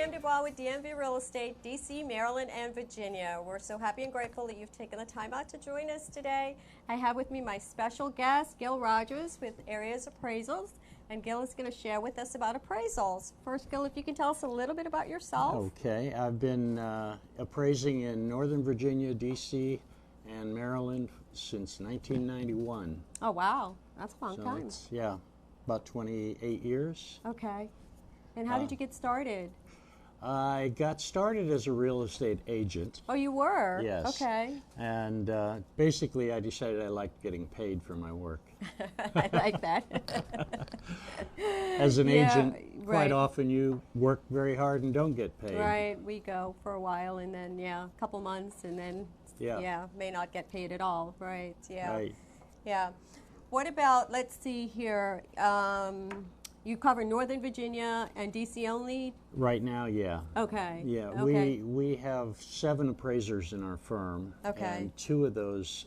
Kim DuBois with DMV Real Estate, DC, Maryland, and Virginia. We're so happy and grateful that you've taken the time out to join us today. I have with me my special guest, Gil Rogers with AREAS Appraisals, and Gil is going to share with us about appraisals. First, Gil, if you can tell us a little bit about yourself. Okay, I've been appraising in Northern Virginia, DC, and Maryland since 1991. Oh, wow. That's a long time. Yeah, about 28 years. Okay. And how did you get started? I got started as a real estate agent. Oh, you were? Yes. Okay. And basically I decided I liked getting paid for my work. I like that. As an agent, quite right. often you work very hard and don't get paid. Right. We go for a while and then, a couple months and then, may not get paid at all. Right. Yeah. Right. Yeah. What about, let's see here, you cover Northern Virginia and DC only? Right now, yeah. Okay. Yeah, okay. we have 7 appraisers in our firm. Okay. And 2 of those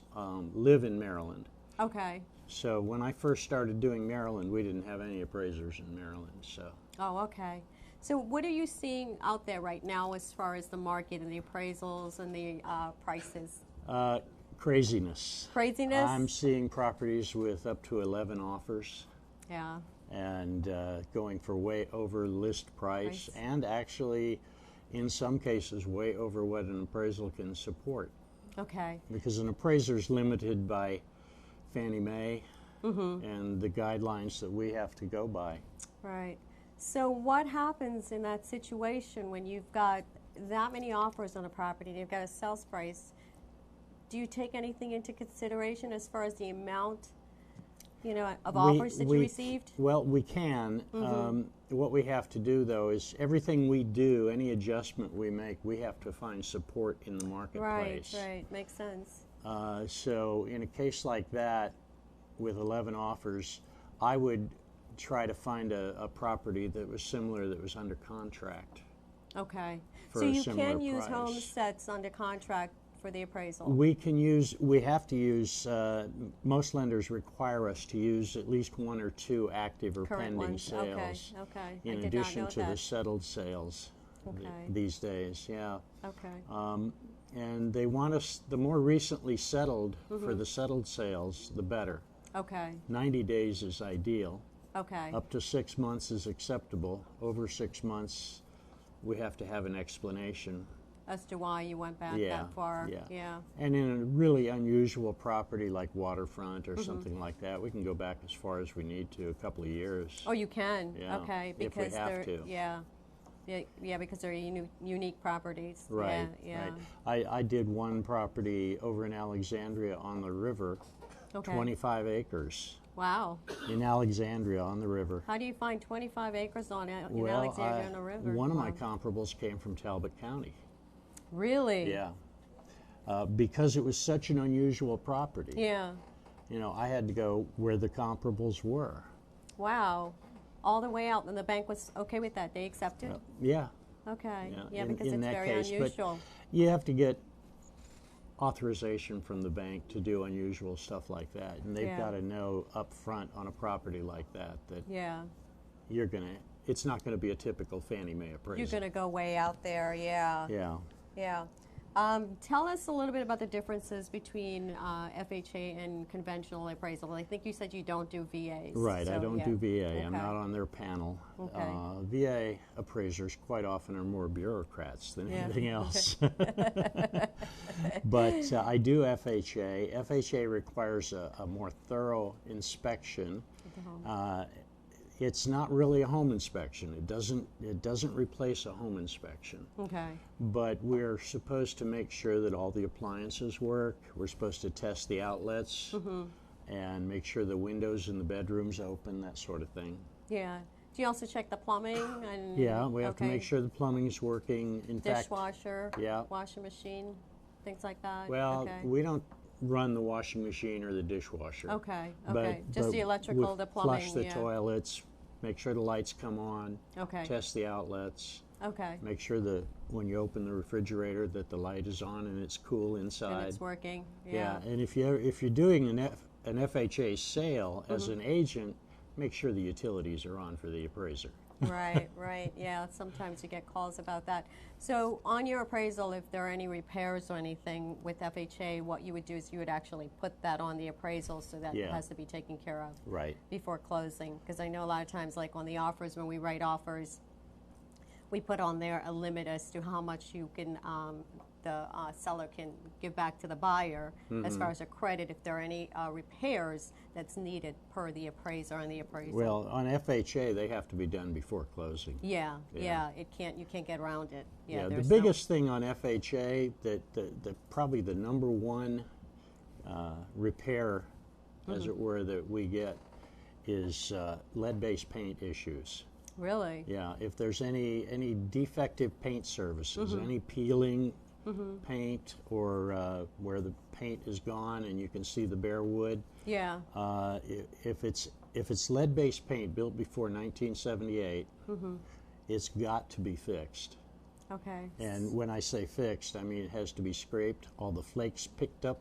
live in Maryland. Okay. So when I first started doing Maryland, we didn't have any appraisers in Maryland. So. Oh, okay. So what are you seeing out there right now as far as the market and the appraisals and the prices? Craziness. Craziness? I'm seeing properties with up to 11 offers. Yeah. And going for way over list price, and actually, in some cases, way over what an appraisal can support. Okay. Because an appraiser is limited by Fannie Mae and the guidelines that we have to go by. Right. So what happens in that situation when you've got that many offers on a property and you've got a sales price? Do you take anything into consideration as far as the amount of offers that you received? Well, we can. What we have to do, though, is everything we do, any adjustment we make, we have to find support in the marketplace. Right, makes sense. So in a case like that, with 11 offers, I would try to find a property that was similar, that was under contract. Okay. For so a you similar can use price. homes that's under contract for the appraisal? We have to use, most lenders require us to use at least 1 or 2 active or Current pending ones. sales. Okay. In addition to the settled sales these days, yeah. Okay. And they want us, the more recently settled, for the settled sales, the better. Okay. 90 days is ideal. Okay. Up to 6 months is acceptable. Over 6 months, we have to have an explanation. As to why you went back that far. Yeah. And in a really unusual property like waterfront or something like that, we can go back as far as we need to, a couple of years. Oh, you can? Yeah, okay. Because if we have to. Yeah, because they're unique properties. Right, yeah. right. I did one property over in Alexandria on the river, 25 acres. Wow. In Alexandria on the river. How do you find 25 acres in Alexandria on the river? One of my comparables came from Talbot County. Really? Yeah. Because it was such an unusual property. Yeah. I had to go where the comparables were. Wow. All the way out, and the bank was okay with that? They accepted? Yeah. Okay. Yeah, because in it's that very case, unusual. But you have to get authorization from the bank to do unusual stuff like that. And they've got to know up front on a property like that you're going to, it's not going to be a typical Fannie Mae appraisal. You're going to go way out there, yeah. Yeah. Tell us a little bit about the differences between FHA and conventional appraisal. I think you said you don't do VAs. Right, so, I don't do VA. Okay. I'm not on their panel. Okay. VA appraisers quite often are more bureaucrats than anything else. But I do FHA. FHA requires a more thorough inspection. It's not really a home inspection. It doesn't replace a home inspection. Okay. But we're supposed to make sure that all the appliances work. We're supposed to test the outlets and make sure the windows in the bedrooms open, that sort of thing. Yeah. Do you also check the plumbing? And yeah, we have to make sure the plumbing is working. In Dishwasher, fact, washing machine, things like that? Well, we don't run the washing machine or the dishwasher. Okay, But just the electrical, the plumbing. Flush the toilets, make sure the lights come on, test the outlets, make sure that when you open the refrigerator that the light is on and it's cool inside. And it's working, and if you're doing an FHA sale as an agent, make sure the utilities are on for the appraiser. Right, right. Yeah, sometimes you get calls about that. So on your appraisal, if there are any repairs or anything with FHA, what you would do is you would actually put that on the appraisal so that it Yeah. has to be taken care of Right. before closing. Because I know a lot of times, like on the offers, when we write offers, we put on there a limit as to how much you can, the seller can give back to the buyer as far as a credit if there are any repairs that's needed per the appraiser and the appraisal. Well, on FHA, they have to be done before closing. Yeah, Yeah. it can't, you can't get around it. Yeah, the there's biggest thing on FHA, that probably the number one repair, as it were, that we get is lead-based paint issues. Really? Yeah, if there's any defective paint services, any peeling paint, or where the paint is gone and you can see the bare wood. Yeah. If it's lead-based paint built before 1978, it's got to be fixed. Okay. And when I say fixed, I mean it has to be scraped, all the flakes picked up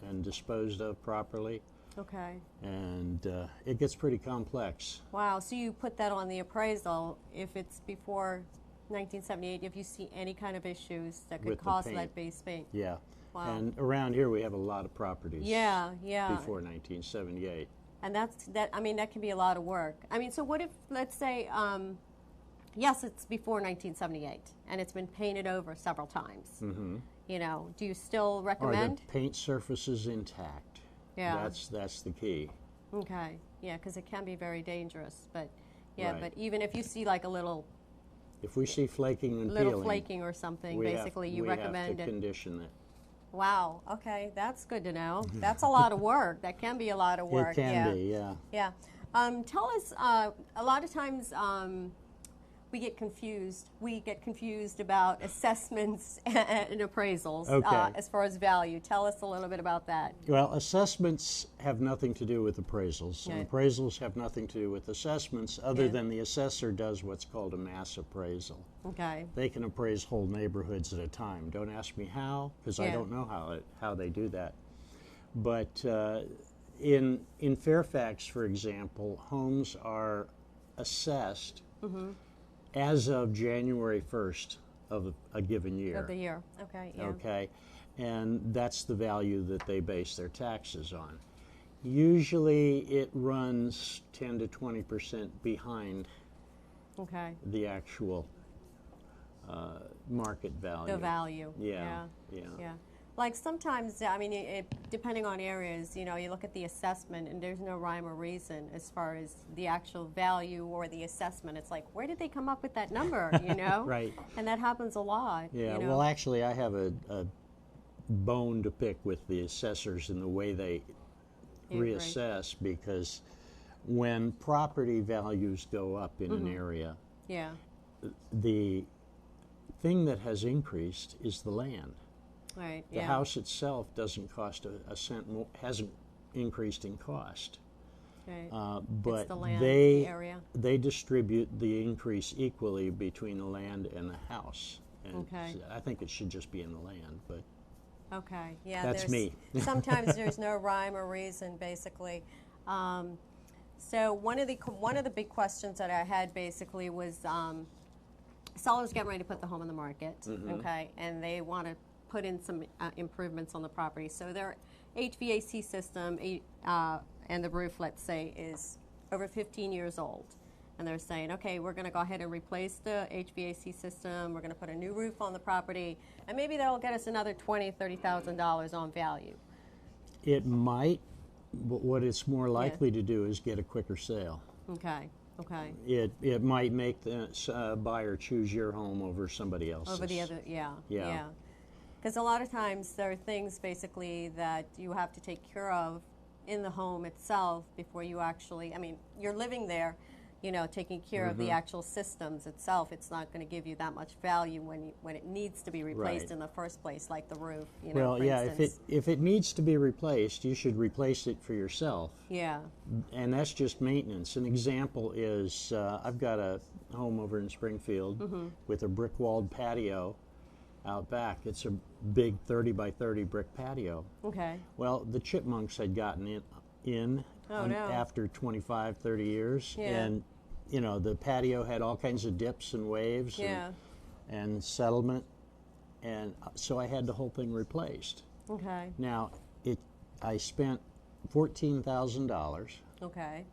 and disposed of properly, Okay. and it gets pretty complex. Wow. So you put that on the appraisal if it's before 1978, if you see any kind of issues that could With the cause paint. lead-based paint. Yeah. Wow. And around here we have a lot of properties Yeah, yeah. before 1978. And I mean, that can be a lot of work. I mean, so what if, let's say, yes, it's before 1978, and it's been painted over several times. You know, do you still Are recommend? the paint surfaces intact? Yeah. That's the key. Okay. Yeah, because it can be very dangerous. But yeah, Right. but even if you see like a little If we see flaking and little peeling, flaking or something, we basically you recommend have to it. condition it. Wow. Okay, that's good to know. That's a lot of work. That can be a lot of work. It can be, yeah. Yeah. Tell us, a lot of times we get confused. We get confused about assessments and appraisals Okay. as far as value. Tell us a little bit about that. Well, assessments have nothing to do with appraisals, and Right. appraisals have nothing to do with assessments, other Yeah. than the assessor does what's called a mass appraisal. Okay. They can appraise whole neighborhoods at a time. Don't ask me how, because I Yeah. don't know how they do that. But in Fairfax, for example, homes are assessed as of January 1st of a given year. Of the year. Okay. Yeah. Okay, and that's the value that they base their taxes on. Usually it runs 10 to 20% behind Okay. the actual market value. The value. Yeah, Yeah. yeah. Yeah. Like sometimes, I mean, depending on areas, you know, you look at the assessment and there's no rhyme or reason as far as the actual value or the assessment. It's like, where did they come up with that number, you know? Right. And that happens a lot. Yeah, you know? well, actually, I have a bone to pick with the assessors in the way they Yeah, right. reassess, because when property values go up in an area, Yeah. the thing that has increased is the land. Right. The Yeah. house itself doesn't cost a cent more, hasn't increased in cost. Right. But the land, they the area. they distribute the increase equally between the land and the house. And Okay. I think it should just be in the land, but Okay. Yeah. That's there's, me. Sometimes there's no rhyme or reason, basically. So one of the big questions that I had basically was sellers getting ready to put the home on the market, okay, and they want to put in some improvements on the property. So their HVAC system and the roof, let's say, is over 15 years old. And they're saying, okay, we're going to go ahead and replace the HVAC system. We're going to put a new roof on the property. And maybe that'll get us another $20,000, $30,000 on value. it might. But what it's more likely to do is get a quicker sale. Okay, okay. It might make the buyer choose your home over somebody else's. Over the other, yeah. Yeah. Because a lot of times there are things basically that you have to take care of in the home itself before you actually, I mean, you're living there, you know, taking care of the actual systems itself. It's not going to give you that much value when it needs to be replaced Right. in the first place, like the roof, you know, Well, for yeah, instance. if it needs to be replaced, you should replace it for yourself. Yeah, And that's just maintenance. An example is I've got a home over in Springfield with a brick-walled patio out back. It's a big 30 by 30 brick patio. okay. Well, the chipmunks had gotten in Oh, no. after 25, 30 years, Yeah. and you know, the patio had all kinds of dips and waves Yeah. and settlement, and so I had the whole thing replaced. Okay. Now, I spent $14,000, Okay.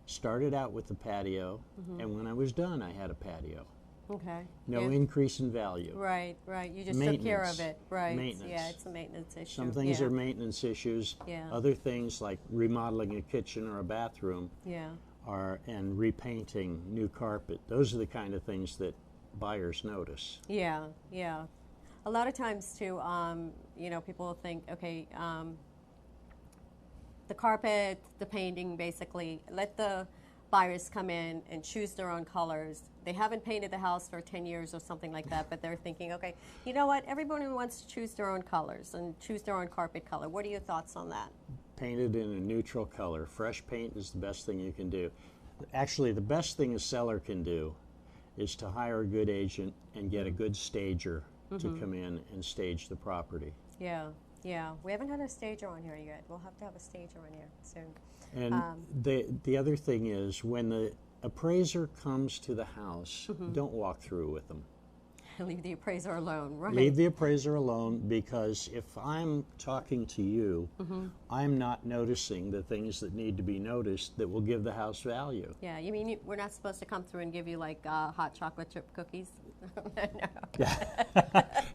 started out with the patio, and when I was done, I had a patio. Okay. No Yeah. increase in value. Right, right. You just took care of Maintenance. it. Right. Maintenance. Yeah, it's a maintenance issue. Some things yeah. are maintenance issues. Yeah. Other things like remodeling a kitchen or a bathroom Yeah. and repainting, new carpet. Those are the kind of things that buyers notice. Yeah, yeah. A lot of times too, you know, people will think, okay, the carpet, the painting, basically, let the buyers come in and choose their own colors. They haven't painted the house for 10 years or something like that, but they're thinking, okay, you know what? Everybody wants to choose their own colors and choose their own carpet color. What are your thoughts on that? Painted in a neutral color. Fresh paint is the best thing you can do. Actually, the best thing a seller can do is to hire a good agent and get a good stager to come in and stage the property. Yeah, yeah. We haven't had a stager on here yet. We'll have to have a stager on here soon. And the other thing is, when the appraiser comes to the house, don't walk through with them. Leave the appraiser alone, right? Leave the appraiser alone, because if I'm talking to you, I'm not noticing the things that need to be noticed that will give the house value. Yeah, you mean we're not supposed to come through and give you like hot chocolate chip cookies? No.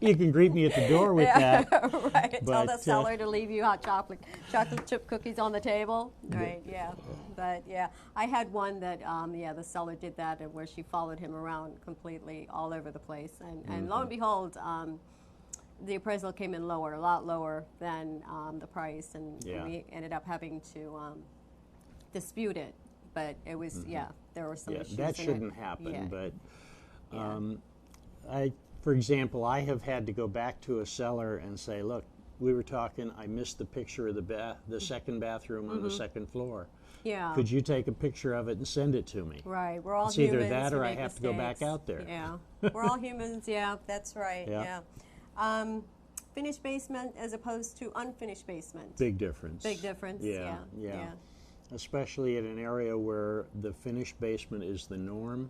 You can greet me at the door with that. Right. Tell the but, seller to leave you hot chocolate chip cookies on the table. Right. Yeah. But yeah, I had one that yeah, the seller did that, where she followed him around completely all over the place, and lo and behold, the appraisal came in lower, a lot lower than the price, and we ended up having to dispute it. But it was yeah, there were some issues. That in shouldn't it. happen. Yeah. But Yeah. for example, I have had to go back to a seller and say, look, we were talking, I missed the picture of the second bathroom on the second floor. Yeah. Could you take a picture of it and send it to me? Right. We're all It's humans. either that we or I make have to go back mistakes. out there. Yeah. We're all humans. Yeah, that's right. Yeah. Yeah. Finished basement as opposed to unfinished basement. Big difference. Big difference. Yeah, Yeah. yeah. Especially in an area where the finished basement is the norm.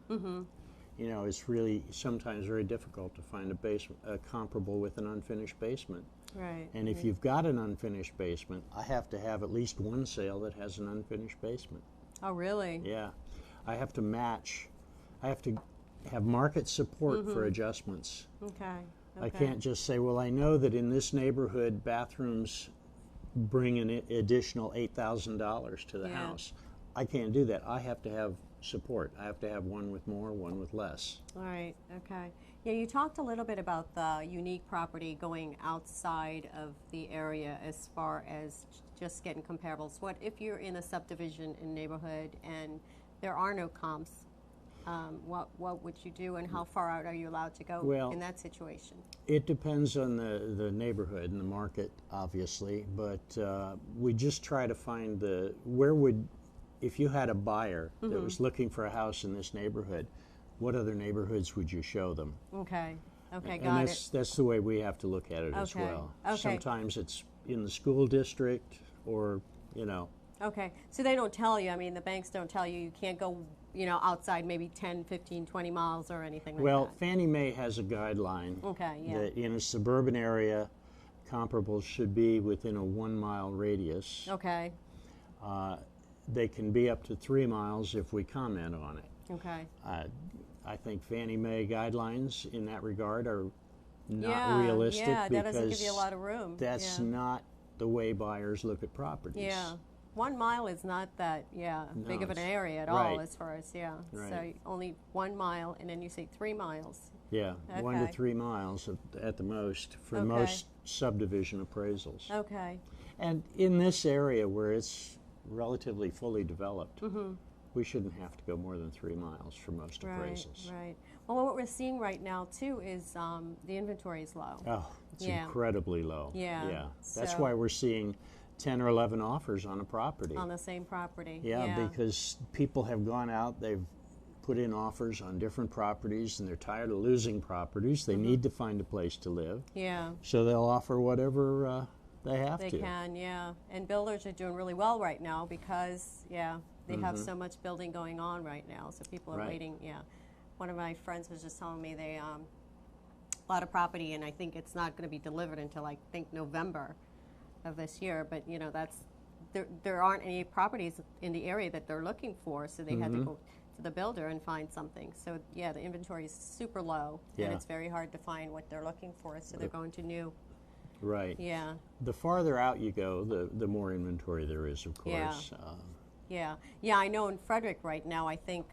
You know, it's really sometimes very difficult to find a basement comparable with an unfinished basement. Right. And if you've got an unfinished basement, I have to have at least one sale that has an unfinished basement. Oh, really? Yeah. I have to match. I have to have market support for adjustments. Okay. I can't just say, well, I know that in this neighborhood, bathrooms bring an additional $8,000 to the house. I can't do that. I have to have support. I have to have one with more, one with less. All right. Okay. Yeah, you talked a little bit about the unique property going outside of the area as far as just getting comparables. What if you're in a subdivision in neighborhood and there are no comps? What would you do, and how far out are you allowed to go in that situation? It depends on the neighborhood and the market, obviously, but we just try to find if you had a buyer that was looking for a house in this neighborhood, what other neighborhoods would you show them? Okay. Okay, And that's the way we have to look at it as well. Okay. Sometimes it's in the school district or, you know. Okay, so they don't tell you, I mean, the banks don't tell you can't go, you know, outside maybe 10, 15, 20 miles or anything like that. Well, Fannie Mae has a guideline that in a suburban area, comparables should be within a 1 mile radius. Okay. They can be up to 3 miles if we comment on it. Okay. I think Fannie Mae guidelines in that regard are not realistic that because doesn't give you a lot of room. That's not the way buyers look at properties. Yeah. 1 mile is not that, big of an area at all as far as, Right. So only 1 mile, and then you say 3 miles. Yeah, 1 to 3 miles at the most for most subdivision appraisals. Okay. And in this area where it's relatively fully developed, we shouldn't have to go more than 3 miles for most appraisals. Right. Well, what we're seeing right now, too, is the inventory is low. Oh, it's incredibly low. Yeah. That's So- why we're seeing 10 or 11 offers on a property. On the same property. Yeah, because people have gone out, they've put in offers on different properties, and they're tired of losing properties. They need to find a place to live. Yeah. So they'll offer whatever they have They to. can, yeah. And builders are doing really well right now because, they have so much building going on right now, so people are waiting. Yeah, one of my friends was just telling me they bought a property, and I think it's not going to be delivered until I think November of this year. But you know, that's there aren't any properties in the area that they're looking for, so they had to go to the builder and find something. So yeah, the inventory is super low, and it's very hard to find what they're looking for. So they're going to new. Right. Yeah. The farther out you go, the more inventory there is, of course. Yeah. Yeah, I know in Frederick right now, I think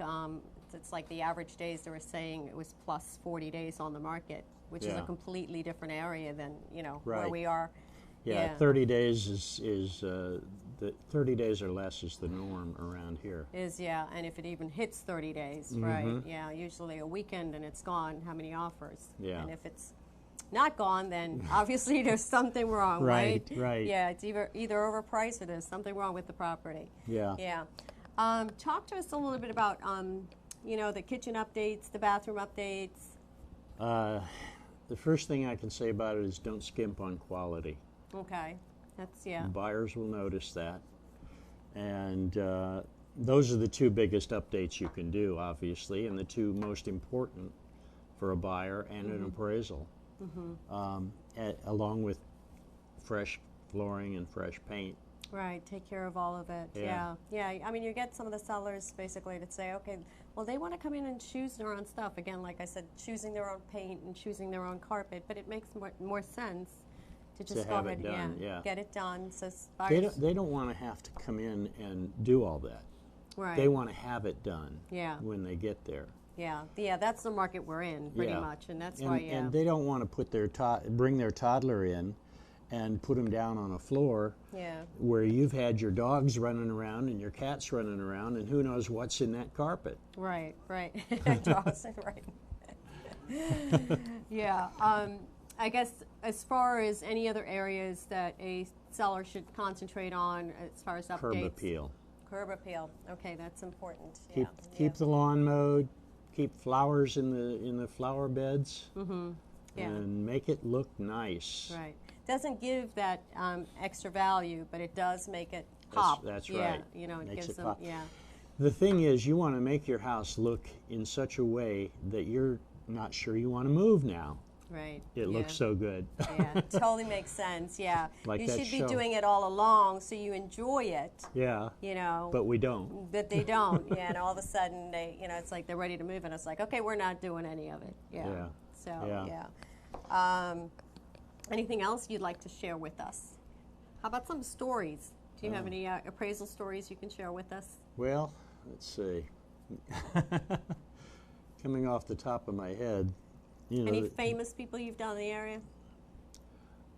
it's like the average days they were saying it was plus 40 days on the market, which is a completely different area than, you know, where we are. Yeah, 30 days is the 30 days or less is the norm around here. And if it even hits 30 days, right? Yeah, usually a weekend and it's gone. How many offers? Yeah. And if it's not gone, then obviously there's something wrong, right? Right. Yeah, it's either overpriced or there's something wrong with the property. Yeah. Yeah. Talk to us a little bit about, you know, the kitchen updates, the bathroom updates. The first thing I can say about it is don't skimp on quality. Okay. That's, Buyers will notice that. And those are the two biggest updates you can do, obviously, and the two most important for a buyer and an appraisal. Along with fresh flooring and fresh paint. Right, take care of all of it. Yeah. I mean, you get some of the sellers basically to say, okay, well, they want to come in and choose their own stuff. Again, like I said, choosing their own paint and choosing their own carpet, but it makes more sense to just go ahead and get it done. So buyers, they don't want to have to come in and do all that. Right. They want to have it done when they get there. Yeah, that's the market we're in, pretty much, and that's why. And they don't want to put bring their toddler in, and put them down on a floor. Where you've had your dogs running around and your cats running around, and who knows what's in that carpet. Right. Dogs, right. Yeah. I guess as far as any other areas that a seller should concentrate on, as far as updates. Curb appeal. Okay, that's important. Keep the lawn mowed. Keep flowers in the flower beds, and make it look nice. Right. Doesn't give that extra value, but it does make it pop. That's right. You know, it Makes gives it them. Pop. The thing is, you want to make your house look in such a way that you're not sure you want to move now. Right. It looks so good. Totally makes sense. Yeah. Like you that should show. be doing it all along so you enjoy it. Yeah. You know. But we don't. But they don't. And all of a sudden they, you know, it's like they're ready to move, and it's like, okay, we're not doing any of it. So anything else you'd like to share with us? How about some stories? Do you have any appraisal stories you can share with us? Well, let's see. Coming off the top of my head. Any famous people you've done in the area?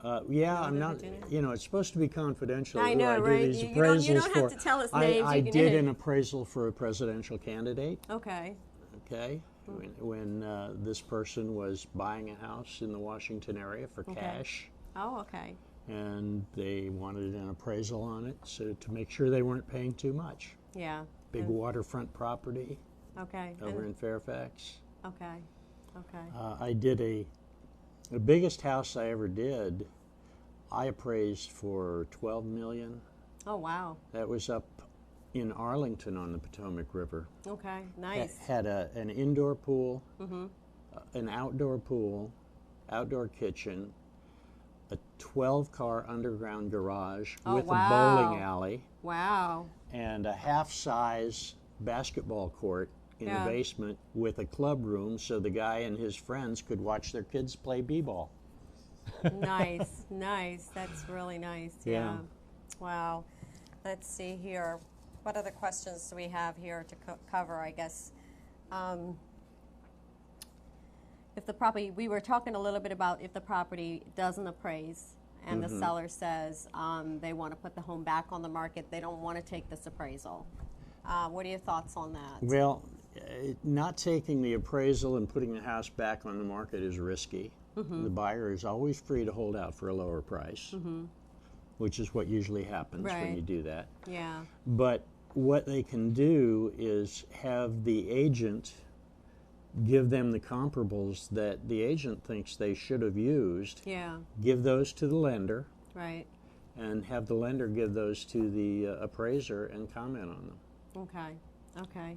I'm not. You know, it's supposed to be confidential. I know, right? Do these appraisals you don't have to tell us names. I did an appraisal for a presidential candidate. Okay. When this person was buying a house in the Washington area for cash. Oh, okay. And they wanted an appraisal on it, so to make sure they weren't paying too much. Yeah. Big waterfront property. Okay. Over in Fairfax. Okay. I did the biggest house I ever did. I appraised for $12 million. Oh, wow. That was up in Arlington on the Potomac River. Okay, nice. Had an indoor pool, an outdoor pool, outdoor kitchen, a 12-car underground garage with a bowling alley. Wow. And a half-size basketball court in the basement with a club room so the guy and his friends could watch their kids play b-ball. Nice. That's really nice. Yeah. Wow. Let's see here. What other questions do we have here to cover, I guess? If the property, we were talking a little bit about if the property doesn't appraise and the seller says they want to put the home back on the market, they don't want to take this appraisal. What are your thoughts on that? Well, not taking the appraisal and putting the house back on the market is risky. The buyer is always free to hold out for a lower price, which is what usually happens when you do that. Yeah. But what they can do is have the agent give them the comparables that the agent thinks they should have used. Yeah. Give those to the lender. Right. And have the lender give those to the appraiser and comment on them. Okay. Okay.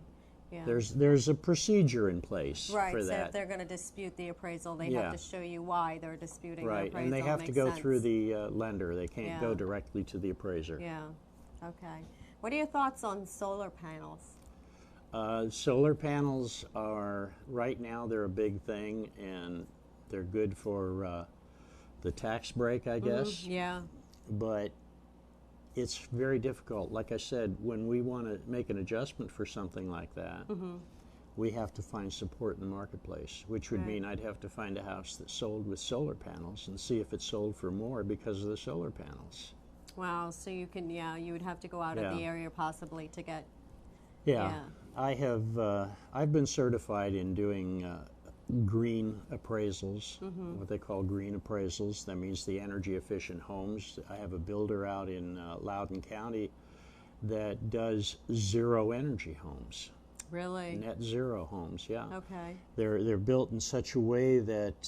Yeah. There's a procedure in place Right, for so that. if they're going to dispute the appraisal, they Yeah. have to show you why they're disputing the Right, appraisal. and they have to Makes go sense. through the lender. They can't go Yeah. directly to the appraiser. Yeah, okay. What are your thoughts on solar panels? Solar panels are, right now, they're a big thing, and they're good for the tax break, I guess. Yeah, But it's very difficult. Like I said, when we want to make an adjustment for something like that, we have to find support in the marketplace, which would Right. mean I'd have to find a house that sold with solar panels and see if it sold for more because of the solar panels. wow, so you can, you would have to go out of the Yeah. area possibly to get, Yeah, I've been certified in doing green appraisals, what they call green appraisals. That means the energy efficient homes. I have a builder out in Loudoun County that does zero energy homes, really? net zero homes. Yeah, Okay, they're built in such a way that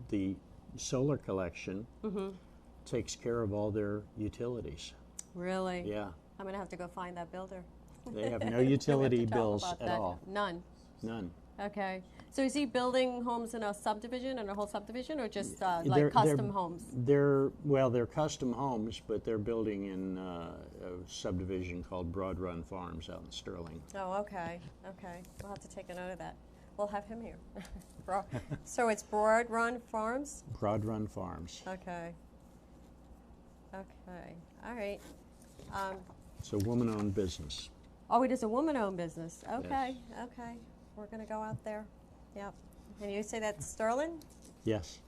the solar collection takes care of all their utilities. really? Yeah, I'm going to have to go find that builder. they have no We have utility to talk bills about at that. all. None. None. Okay. So is he building homes in a subdivision, in a whole subdivision, or just like They're- custom homes? They're custom homes, but they're building in a subdivision called Broad Run Farms out in Sterling. Oh, okay. Okay. We'll have to take a note of that. We'll have him here. So it's Broad Run Farms? Broad Run Farms. Okay. Okay. All right. It's a woman-owned business. Oh, it is a woman-owned business. Okay. Okay. We're going to go out there. Yep. And you say that's Sterling? Yes.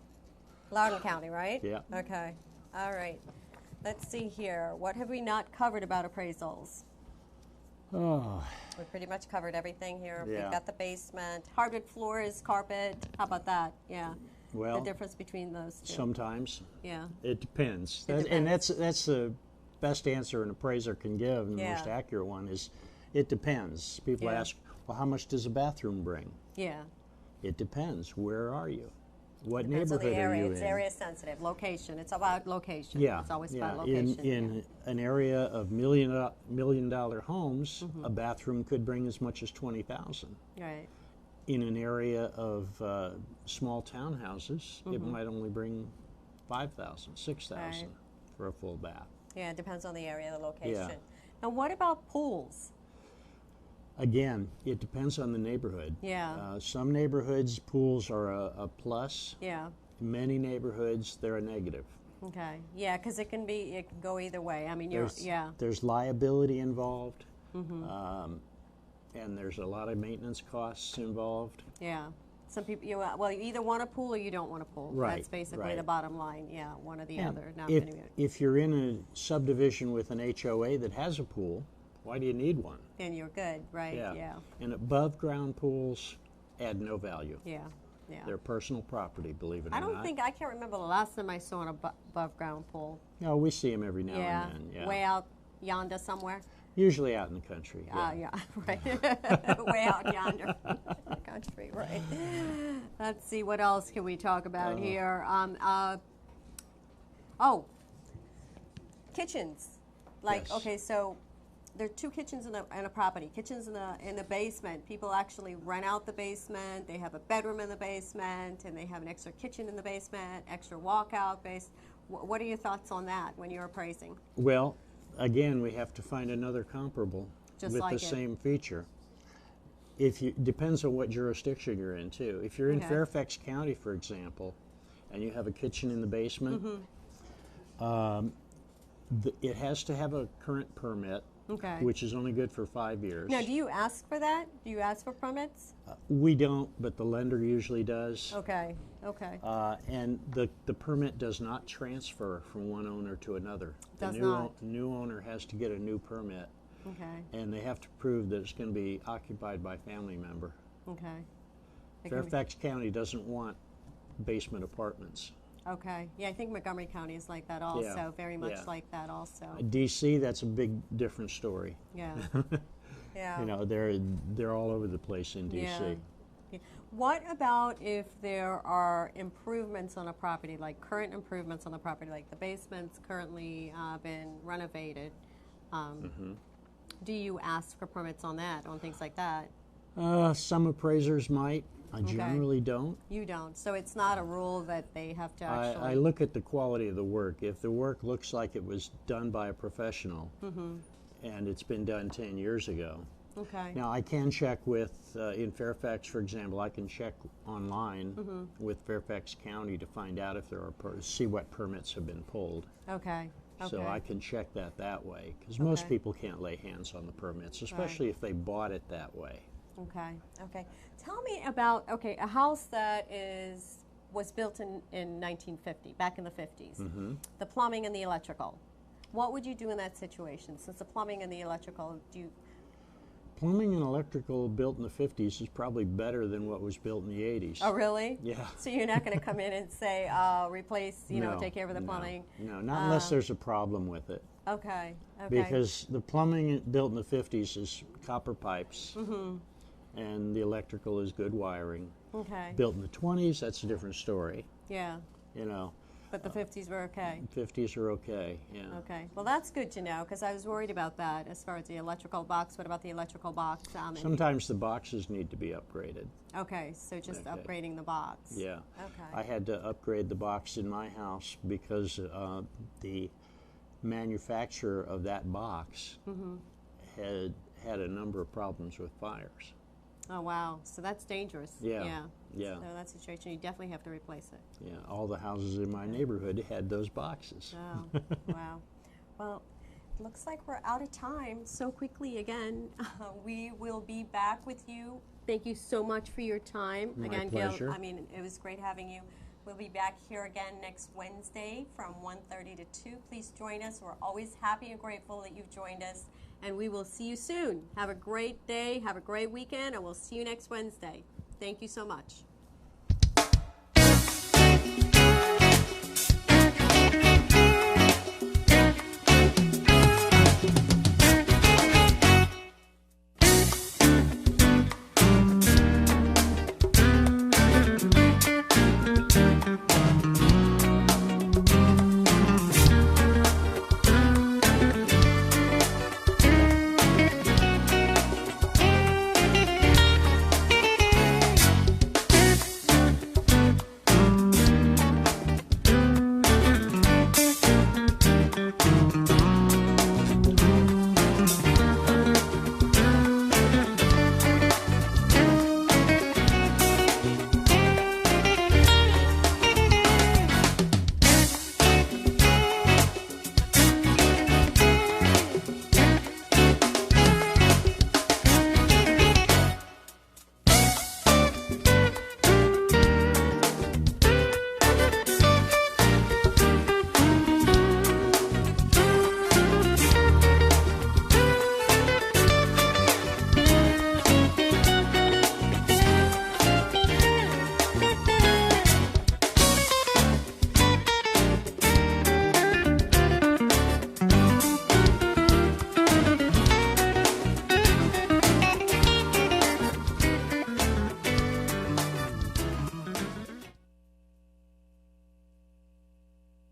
Loudoun County, right? Yeah. Okay. All right. Let's see here. What have we not covered about appraisals? Oh, We pretty much covered everything here. Yeah. We've got the basement, hardwood floors, carpet. How about that? Yeah. well, The difference between those two. sometimes Yeah. it depends. It And depends. that's the best answer an appraiser can give, and the most Yeah. accurate one is, it depends. People Yeah. ask, well, how much does a bathroom bring? Yeah. It depends. Where are you? What Depends on neighborhood the are area. you It's in? area sensitive. Location. It's about location. Yeah, It's always yeah. about location. In an area of million dollar homes, a bathroom could bring as much as 20,000. Right. In an area of small townhouses, it might only bring 5,000, 6,000 Right. for a full bath. Yeah, it depends on the area, the location. And what about pools? Again, it depends on the neighborhood. Yeah. Some neighborhoods, pools are a plus. Yeah. In many neighborhoods, they're a negative. Okay. Yeah, because it can go either way. I mean, There's liability involved, and there's a lot of maintenance costs involved. Yeah. Some people, you either want a pool or you don't want a pool. Right, That's basically right. the bottom line. Yeah, one or the And other. Not if, gonna be- if you're in a subdivision with an HOA that has a pool, why do you need one? then you're good, right? Yeah. And above ground pools add no value. Yeah. They're personal property, believe it or I not. don't I can't remember the last time I saw an above ground pool. No, we see them every now Yeah. and then. Yeah. Way out yonder somewhere. Usually out in the country. Yeah, right. Way out yonder. Country, right. Let's see, what else can we talk about here? Kitchens. Yes. Okay, so there are two kitchens in a property. Kitchens in the basement. People actually rent out the basement. They have a bedroom in the basement, and they have an extra kitchen in the basement, extra walkout base. What are your thoughts on that when you're appraising? Well, again, we have to find another comparable Just with like the it. same feature. Depends on what jurisdiction you're in too. If you're in Okay. Fairfax County, for example, and you have a kitchen in the basement, it has to have a current permit, Okay. which is only good for 5 years. Now, do you ask for that? Do you ask for permits? We don't, but the lender usually does. Okay. And the permit does not transfer from one owner to another. Does the not. New owner has to get a new permit, Okay. and they have to prove that it's going to be occupied by a family member. Okay. It can be- Fairfax County doesn't want basement apartments. Okay. Yeah, I think Montgomery County is like that also. Yeah, Very much yeah. like that also. DC, that's a big different story. Yeah. Yeah. You know, they're all over the place in DC. Yeah. What about if there are improvements on a property, like current improvements on the property, like the basement's currently been renovated? do you ask for permits on that, on things like that? Some appraisers might. I generally don't. You don't. So it's not a rule that they have to actually... I look at the quality of the work. If the work looks like it was done by a professional and it's been done 10 years ago. Okay. Now, I can check with, in Fairfax, for example, I can check online with Fairfax County to find out if there are, see what permits have been pulled. Okay. So I can check that way, because most people can't lay hands on the permits, especially if they bought it that way. Okay. Okay. Tell me about, a house that was built in 1950, back in the 50s. The plumbing and the electrical. What would you do in that situation? Since the plumbing and the electrical, Plumbing and electrical built in the 50s is probably better than what was built in the 80s. Oh, really? Yeah. So you're not going to come in and say, replace, take care of the plumbing? No, not unless there's a problem with it. Okay. Because the plumbing built in the 50s is copper pipes, and the electrical is good wiring. Okay. Built in the 20s, that's a different story. Yeah. But the 50s were okay? 50s are okay, yeah. Okay. Well, that's good to know, because I was worried about that as far as the electrical box. What about the electrical box? Sometimes the boxes need to be upgraded. Okay, so just upgrading the box. Yeah. Okay. I had to upgrade the box in my house because the manufacturer of that box had a number of problems with fires. Oh, wow. So that's dangerous. Yeah. So in that situation, you definitely have to replace it. Yeah, all the houses in my neighborhood had those boxes. Oh, wow. Well, it looks like we're out of time so quickly again. We will be back with you. Thank you so much for your time. My again, pleasure. Gil, I mean, it was great having you. We'll be back here again next Wednesday from 1:30 to 2. Please join us. We're always happy and grateful that you've joined us. And we will see you soon. Have a great day. Have a great weekend. And we'll see you next Wednesday. Thank you so much.